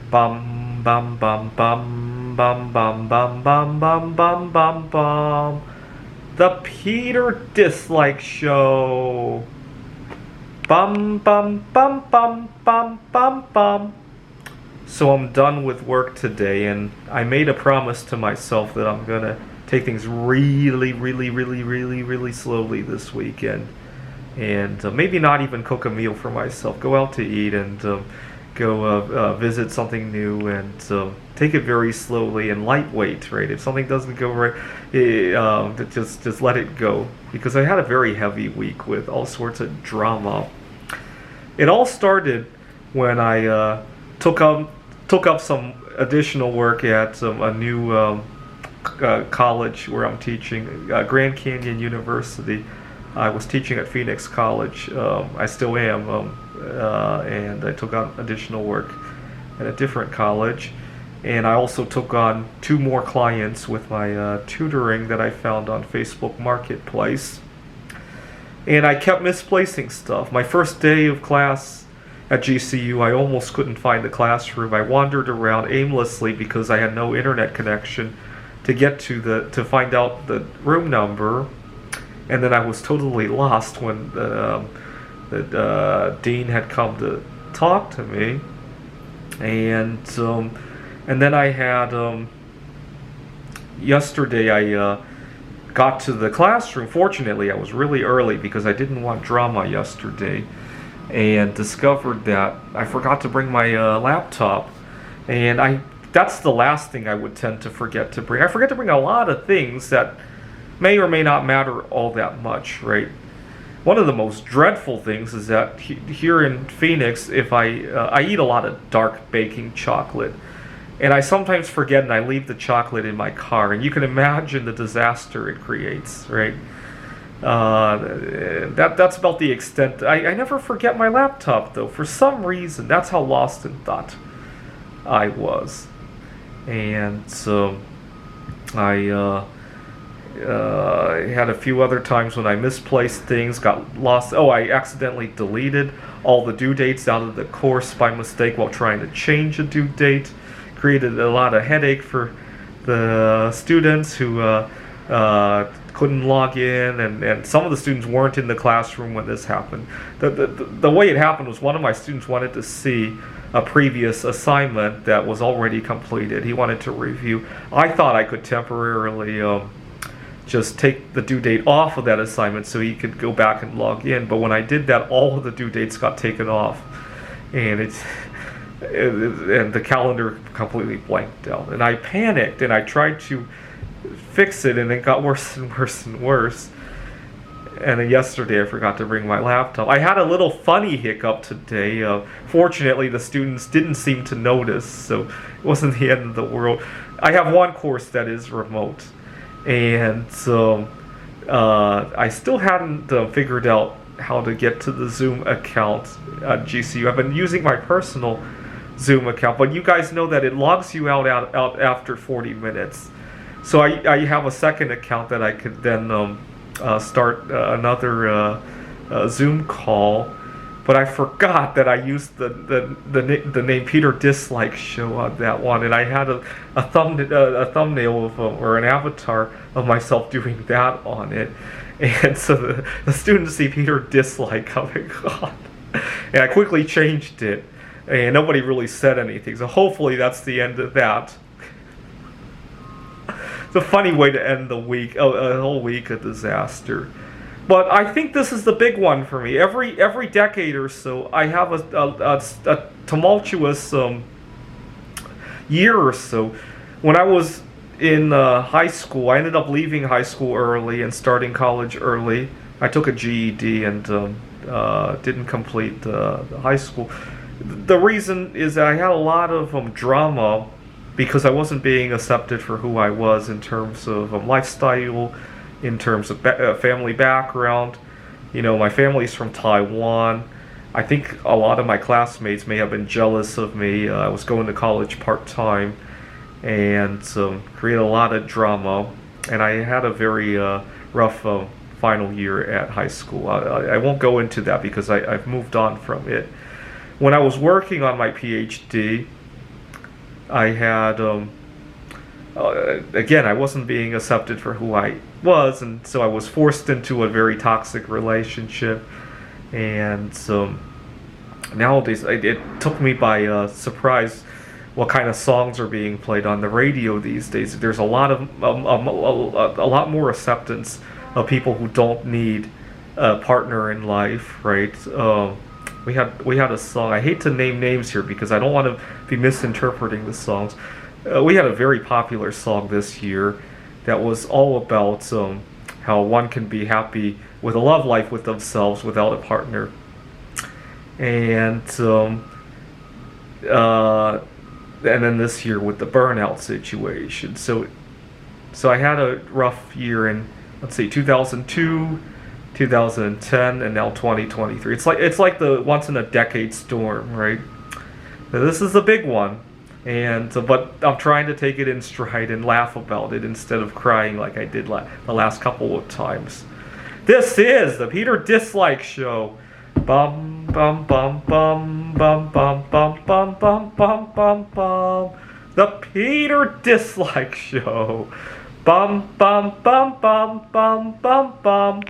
Bum bum bum bum bum bum bum bum bum bum bum bum. The Peter Dislike Show. Bum bum bum bum bum bum bum. So I'm done with work today, and I made a promise to myself that I'm gonna take things really, really, really, really, really slowly this weekend, and maybe not even cook a meal for myself. Go out to eat and go visit something new, and take it very slowly and lightweight. Right? If something doesn't go right, just let it go. Because I had a very heavy week with all sorts of drama. It all started when I took up took up some additional work at a new college where I'm teaching, Grand Canyon University. I was teaching at Phoenix College. I still am, and I took on additional work at a different college. And I also took on two more clients with my tutoring that I found on Facebook Marketplace. And I kept misplacing stuff. My first day of class at GCU, I almost couldn't find the classroom. I wandered around aimlessly because I had no internet connection to get to find out the room number, and then I was totally lost when the dean had come to talk to me, and then I had yesterday I got to the classroom. Fortunately, I was really early because I didn't want drama yesterday, and discovered that I forgot to bring my laptop. And that's the last thing I would tend to forget to bring. I forget to bring a lot of things that may or may not matter all that much, right? One of the most dreadful things is that here in Phoenix, if I eat a lot of dark baking chocolate, and I sometimes forget and I leave the chocolate in my car, and you can imagine the disaster it creates, right? That's about the extent. I never forget my laptop, though. For some reason, that's how lost in thought I was. And so I had a few other times when I misplaced things, got lost. Oh, I accidentally deleted all the due dates out of the course by mistake while trying to change a due date. Created a lot of headache for the students who couldn't log in, and some of the students weren't in the classroom when this happened. The way it happened was one of my students wanted to see a previous assignment that was already completed. He wanted to review. I thought I could temporarily just take the due date off of that assignment so he could go back and log in, but when I did that, all of the due dates got taken off, and and the calendar completely blanked out. And I panicked, and I tried to fix it, and it got worse and worse and worse. And then yesterday I forgot to bring my laptop. I had a little funny hiccup today. Fortunately, the students didn't seem to notice, so it wasn't the end of the world. I have one course that is remote, and so I still hadn't figured out how to get to the Zoom account at GCU. I've been using my personal Zoom account, but you guys know that it logs you out after 40 minutes. So I have a second account that I could then start another Zoom call, but I forgot that I used the name Peter Dislike Show on that one, and I had a thumbnail of or an avatar of myself doing that on it, and so the students see Peter Dislike coming on, and I quickly changed it, and nobody really said anything. So hopefully that's the end of that. It's a funny way to end the week, a whole week of disaster. But I think this is the big one for me. Every decade or so, I have a tumultuous year or so. When I was in high school, I ended up leaving high school early and starting college early. I took a GED and didn't complete the high school. The reason is that I had a lot of drama because I wasn't being accepted for who I was in terms of lifestyle, in terms of family background. You know, my family's from Taiwan. I think a lot of my classmates may have been jealous of me. I was going to college part-time and created a lot of drama. And I had a very rough final year at high school. I won't go into that because I've moved on from it. When I was working on my PhD, I had again, I wasn't being accepted for who I was, and so I was forced into a very toxic relationship. And nowadays, it took me by surprise what kind of songs are being played on the radio these days. There's a lot of a lot more acceptance of people who don't need a partner in life, right? We had a song. I hate to name names here because I don't want to be misinterpreting the songs. We had a very popular song this year that was all about how one can be happy with a love life with themselves without a partner. And then this year with the burnout situation. So I had a rough year in, let's see, 2002, 2010, and now 2023. It's like the once in a decade storm, right? Now, this is a big one, and but I'm trying to take it in stride and laugh about it instead of crying like I did the last couple of times. This is the Peter Dislike Show. Bum bum bum bum bum bum bum bum bum bum bum bum. The Peter Dislike Show. Bum bum bum bum bum bum bum.